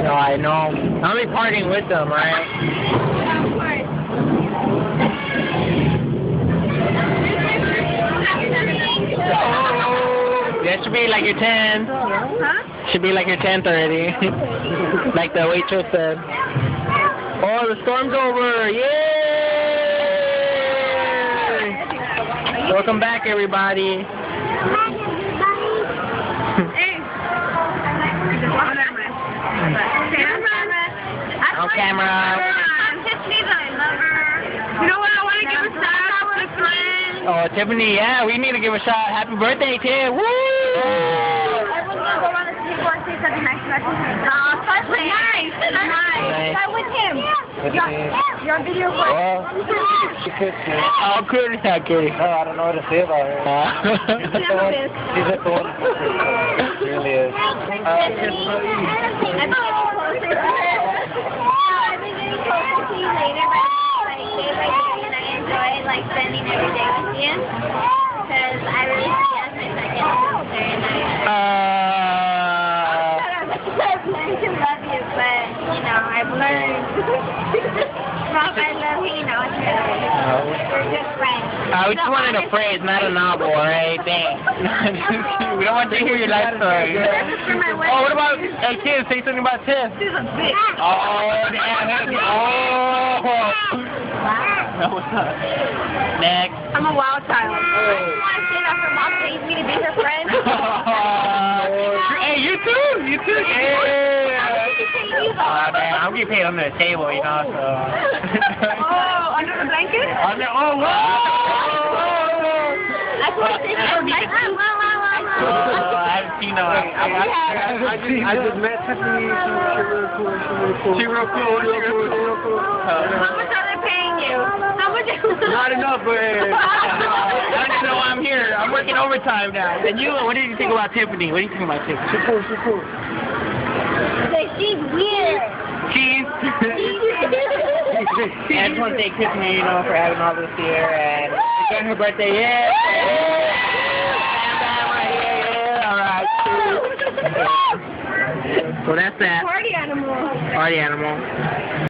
No, I know. I'll be partying with them, right? Yeah, of course. That should be like your 10th. Huh? Should be like your 10th already. Like the waitress said. Oh, the storm's over. Yay! Welcome back, everybody. Hey. On camera. You know what? I want to give a shout out to my friend. Oh, Tiffany, yeah, we need to give a shout. Happy birthday, Tiff. Woo! I was going to go around the table and say something nice about him. Nice. I'm with him. You're on video for She could too. Oh, good. Yeah, good. No, I don't know what to say about her. She's a phone. She really is. Like spending every day with you because I really see you as my second sister and I've learned to love you, but you know I've learned Rob, I love hanging out with you. We're good friends. We just wanted a phrase, not a novel, alright? Thanks. We don't want to hear your life story. Oh, what about, hey kids, say something about Tiff. She's a bitch. Oh, damn. Oh. No, what's up? Next. I'm a wild child. I didn't want to say that for mom pays me to be her friend. Hey, you too. You too. Yeah. Man, I'm getting paid under the table, you know, so. Oh, under the blanket? Under, oh, whoa. I haven't seen no. I just met Tiffany. She's real cool. How much are they paying you? How much? Not enough, but I don't know why I'm here. I'm working overtime now. And you, what did you think about Tiffany? What do you think about Tiffany? she's cool. She's weird. Cheese. I just want to thank Tiffany, you know, for having all this here and enjoying her birthday. Yeah. All right. So that's that. Party animal. Party animal.